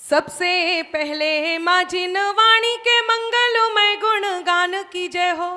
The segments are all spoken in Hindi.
सबसे पहले माँ जिन वाणी के मंगलमय गुण गान की जय हो।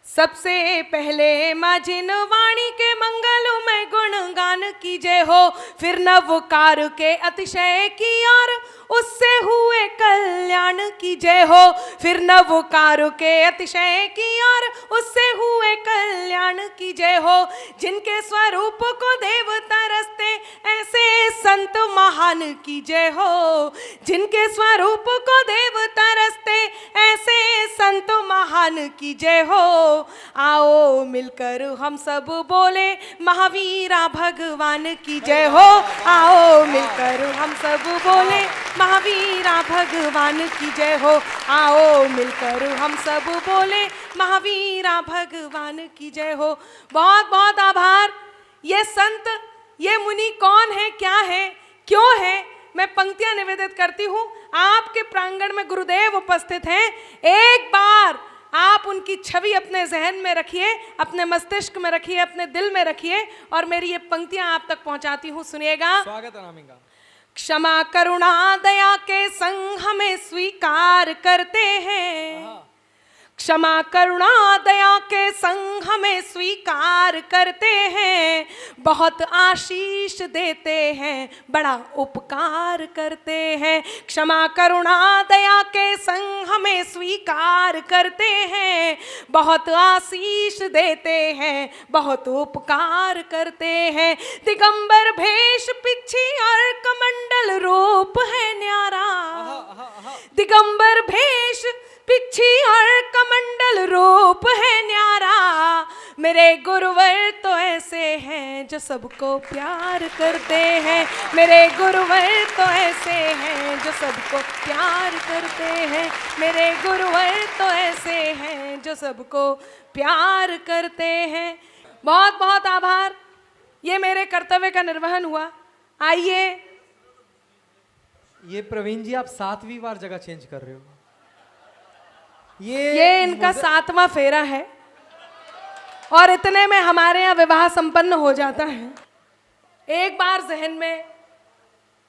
सबसे पहले माँ जिन वाणी के मंगलमय गुण गान की जय हो। फिर नवकार के अतिशय की और उससे हुए कल्याण की जय हो। फिर नवकार के अतिशय की और उससे हुए कल्याण की जय हो। जिनके स्वरूप को देव तरसते ऐसे संत महान की जय हो। जिनके स्वरूप को देव तरसते ऐसे संत महान की जय हो। आओ मिलकर हम सब बोले महावीरा भगवान की जय हो। आओ मिलकर हम सब बोले महावीरा भगवान की जय हो। आओ मिलकर हम सब बोले महावीरा भगवान की जय हो। बहुत बहुत आभार। ये संत, ये मुनि कौन है, क्या है, क्यों है, मैं पंक्तियां निवेदित करती हूँ। आपके प्रांगण में गुरुदेव उपस्थित हैं। एक बार आप उनकी छवि अपने जहन में रखिए, अपने मस्तिष्क में रखिए, अपने दिल में रखिए और मेरी ये पंक्तियां आप तक पहुंचाती हूँ। सुनिएगा। स्वागत है नामिंगा। क्षमा करुणा दया के संग हमें स्वीकार करते हैं। क्षमा करुणा दया के संग हमें स्वीकार करते हैं। बहुत आशीष देते हैं, बड़ा उपकार करते हैं। क्षमा करुणा दया के संग हमें स्वीकार करते हैं। बहुत आशीष देते हैं, बहुत उपकार करते हैं। दिगंबर भेष पिछी और कमंडल रूप है न्यारा। दिगंबर भेष पिछी और कमंडल रूप है न्यारा। मेरे गुरुवर तो ऐसे हैं जो सबको प्यार करते हैं। मेरे गुरुवर तो ऐसे हैं जो सबको प्यार करते हैं। मेरे गुरुवर तो ऐसे हैं जो सबको प्यार करते हैं। बहुत बहुत आभार। ये मेरे कर्तव्य का निर्वहन हुआ। आइए। ये प्रवीण जी, आप 7वीं बार जगह चेंज कर रहे हो। ये इनका 7वां फेरा है और इतने में हमारे यहाँ विवाह संपन्न हो जाता है। एक बार जहन में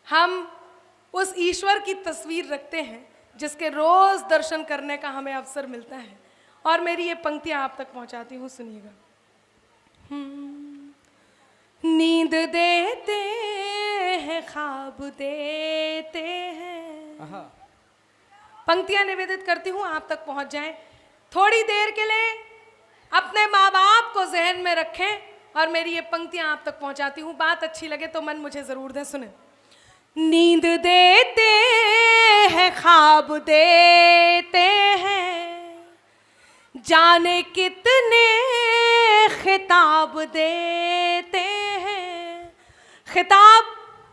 हम उस ईश्वर की तस्वीर रखते हैं जिसके रोज दर्शन करने का हमें अवसर मिलता है और मेरी ये पंक्तियां आप तक पहुंचाती हूँ। सुनिएगा। नींद देते हैं, ख्वाब देते हैं। पंक्तियां निवेदित करती हूँ, आप तक पहुंच जाएं। थोड़ी देर के लिए अपने माँ बाप को जहन में रखें और मेरी ये पंक्तियां आप तक पहुंचाती हूँ। बात अच्छी लगे तो मन मुझे जरूर दें। सुने। नींद देते हैं, ख्वाब देते हैं, जाने कितने खिताब देते हैं। खिताब,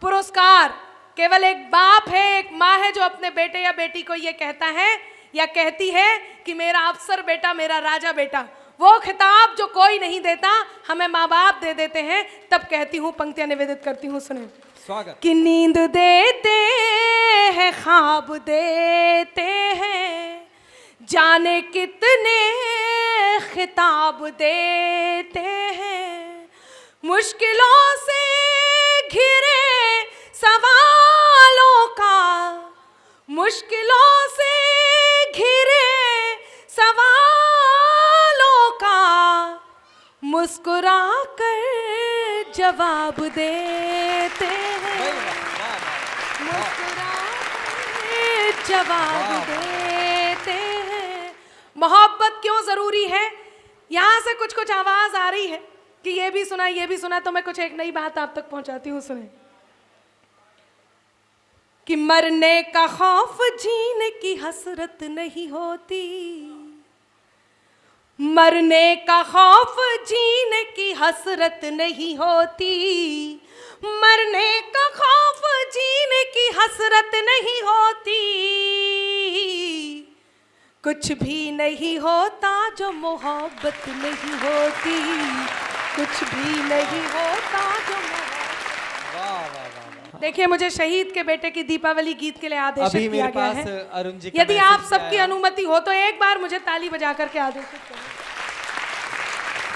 पुरस्कार केवल एक बाप है, एक माँ है जो अपने बेटे या बेटी को ये कहता है या कहती है कि मेरा अफसर बेटा, मेरा राजा बेटा। वो खिताब जो कोई नहीं देता, हमें माँ बाप दे देते हैं। तब कहती हूँ, पंक्तियां निवेदित करती हूँ। सुने। स्वागत। कि नींद देते हैं, ख्वाब देते हैं, जाने कितने खिताब देते हैं। मुश्किलों से घिरे सवालों का, मुश्किलों से घिरे सवालों का, मुस्कुरा कर जवाब देते हैं। मुस्कुरा कर जवाब देते हैं। मोहब्बत क्यों जरूरी है? यहाँ से कुछ कुछ आवाज आ रही है कि ये भी सुना, ये भी सुना, तो मैं कुछ एक नई बात आप तक पहुंचाती हूँ। सुने। कि मरने का खौफ जीने की हसरत नहीं होती। मरने का खौफ जीने की हसरत नहीं होती। मरने का खौफ जीने की हसरत नहीं होती। कुछ भी नहीं होता जो मोहब्बत नहीं होती। कुछ भी नहीं होता जो देखिए, मुझे शहीद के बेटे की दीपावली गीत के लिए आदेशित किया गया है। अरुण जी, यदि आप सबकी अनुमति हो तो एक बार मुझे ताली बजा करके आदेशित करें।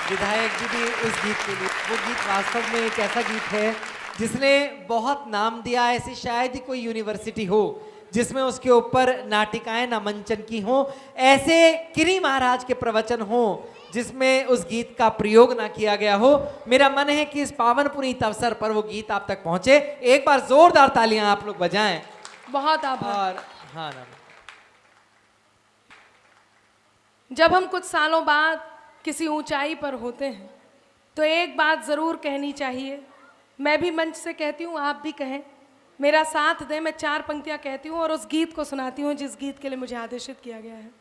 विधायक जी भी उस गीत के लिए, वो गीत वास्तव में एक ऐसा गीत है जिसने बहुत नाम दिया है, ऐसी शायद ही कोई यूनिवर्सिटी हो जिसमें उसके ऊपर नाटिकाएं नामंचन की हो, ऐसे किरी महाराज के प्रवचन हो जिसमें उस गीत का प्रयोग ना किया गया हो। मेरा मन है कि इस पावन पुनीत अवसर पर वो गीत आप तक पहुंचे। एक बार जोरदार तालियां आप लोग बजाएं। बहुत आभार। और हाँ ना, जब हम कुछ सालों बाद किसी ऊंचाई पर होते हैं तो एक बात ज़रूर कहनी चाहिए। मैं भी मंच से कहती हूँ, आप भी कहें, मेरा साथ दें। मैं 4 पंक्तियाँ कहती हूँ और उस गीत को सुनाती हूँ जिस गीत के लिए मुझे आदेशित किया गया है।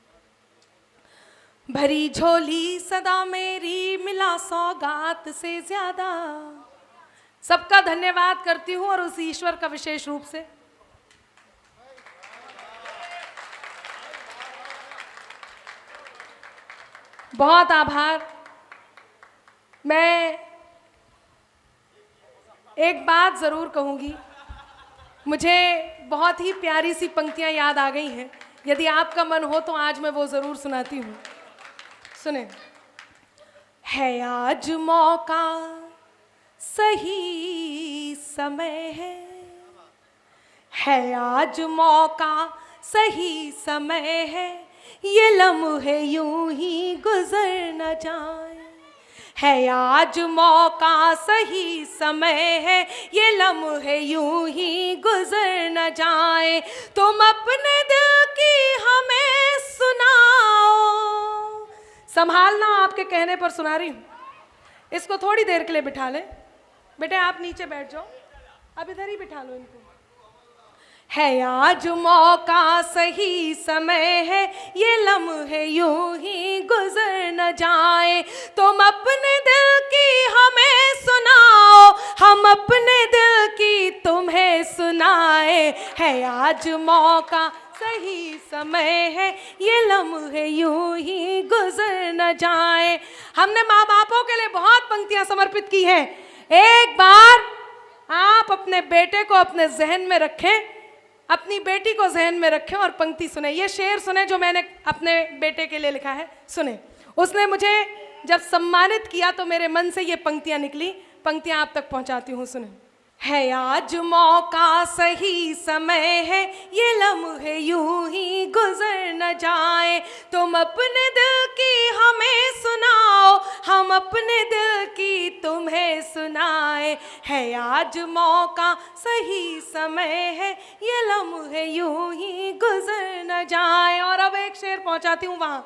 भरी झोली सदा मेरी, मिला सौगात से ज्यादा। सबका धन्यवाद करती हूँ और उस ईश्वर का विशेष रूप से। बहुत आभार। मैं एक बात ज़रूर कहूँगी, मुझे बहुत ही प्यारी सी पंक्तियाँ याद आ गई हैं। यदि आपका मन हो तो आज मैं वो ज़रूर सुनाती हूँ। सुने। है आज मौका, सही समय है आज मौका, सही समय है, ये लम्हे यूं ही गुजर न जाए। है आज मौका, सही समय है, ये लम्हे यूं ही गुजर न जाए। तुम अपने दिल की हमें सुनाओ। संभालना, आपके कहने पर सुना रही हूँ। इसको थोड़ी देर के लिए बिठा ले। बेटे आप नीचे बैठ जाओ, अब इधर ही बिठा लो इनको। है आज मौका, सही समय है, ये लम्हे यूं ही गुजर न जाए। तुम अपने दिल की हमें सुनाओ, हम अपने दिल की तुम्हें सुनाए। है आज मौका, सही समय है, ये लम्हे यूं ही गुजर न जाए। हमने माँ बापों के लिए बहुत पंक्तियां समर्पित की हैं। एक बार आप अपने बेटे को अपने जहन में रखें, अपनी बेटी को जहन में रखें और पंक्ति सुने। ये शेर सुने जो मैंने अपने बेटे के लिए लिखा है। सुने। उसने मुझे जब सम्मानित किया तो मेरे मन से ये पंक्तियां निकली। पंक्तियां आप तक पहुंचाती हूँ, सुने। है आज मौका, सही समय है, ये लम्हे यूं ही गुजर न जाए। तुम अपने दिल की हमें सुनाओ, हम अपने दिल की तुम्हें सुनाए। है आज मौका, सही समय है, ये लम्हे यूं ही गुजर न जाए। और अब एक शेर पहुंचाती हूँ वहां।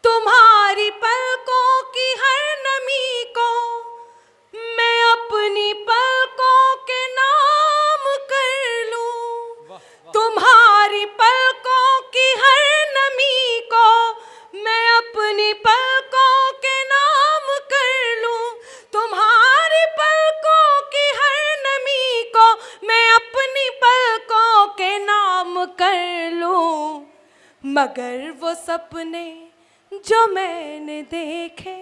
तुम्हारी पलकों की हर नमी को मैं अपनी पलकों के नाम कर लूं। तुम्हारी पलकों की हर नमी को मैं अपनी पलकों के नाम कर लूं। तुम्हारी पलकों की हर नमी को मैं अपनी पलकों के नाम कर लूं। मगर वो सपने जो मैंने देखे,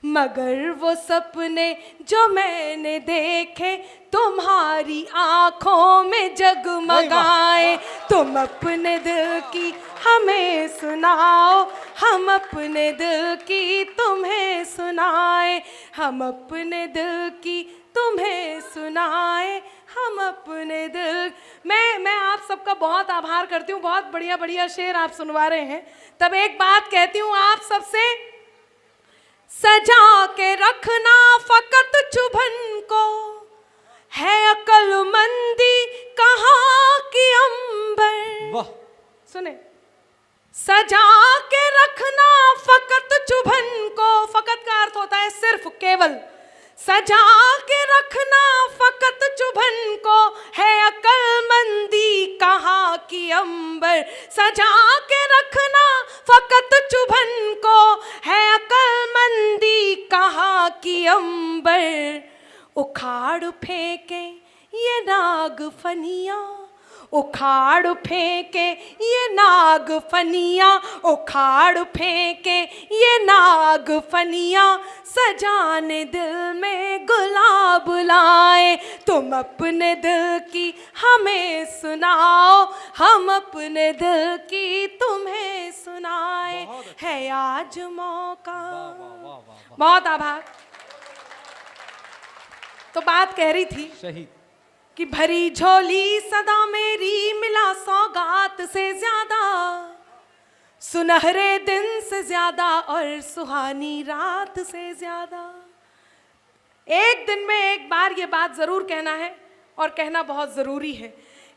मगर वो सपने जो मैंने देखे, तुम्हारी आंखों में जगमगाए। तुम अपने दिल की हमें सुनाओ, हम अपने दिल की तुम्हें सुनाए। हम अपने दिल की तुम्हें सुनाए, हम अपने दिल। मैं आप सबका बहुत आभार करती हूँ। बहुत बढ़िया बढ़िया शेर आप सुनवा रहे हैं। तब एक बात कहती हूँ आप सबसे, सजा के रखना फकत चुभन को, है अक्लमंदी कहाँ की अंबर। वाह। सुने। सजा के रखना फकत चुभन को, फकत का अर्थ होता है सिर्फ, केवल। सजा के रखना फकत चुभन को, है अक्लमंदी कहाँ की अंबर। सजा के रखना फकत चुभन को, है अक्लमंदी कहाँ की अंबर। उखाड़ फेंके ये नाग फनिया, उखाड़ फेंके ये नाग फनिया, उखाड़ फेंके ये नाग फनिया, सजाने दिल में गुलाब लाए। तुम अपने दिल की हमें सुनाओ, हम अपने दिल की तुम्हें सुनाए। है आज मौका। बहुत आभार। तो बात कह रही थी शहीद। कि भरी झोली सदा मेरी मिला सौगात से ज्यादा, सुनहरे दिन से ज्यादा और सुहानी रात से ज्यादा। एक दिन में एक बार ये बात जरूर कहना है और कहना बहुत जरूरी है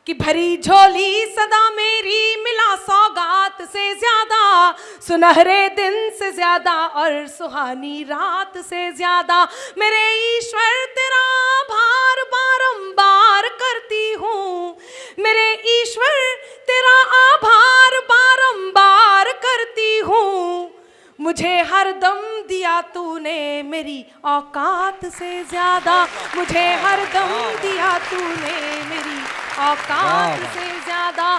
कि भरी झोली सदा मेरी मिला सौगात से ज्यादा, सुनहरे दिन से ज्यादा और सुहानी रात से ज्यादा। मेरे ईश्वर तेरा आभार बारंबार करती हूँ, मेरे ईश्वर तेरा आभार बारंबार करती हूँ। मुझे हर दम दिया तूने मेरी औकात से ज्यादा, मुझे हर दम दिया तूने मेरी औकात से ज्यादा।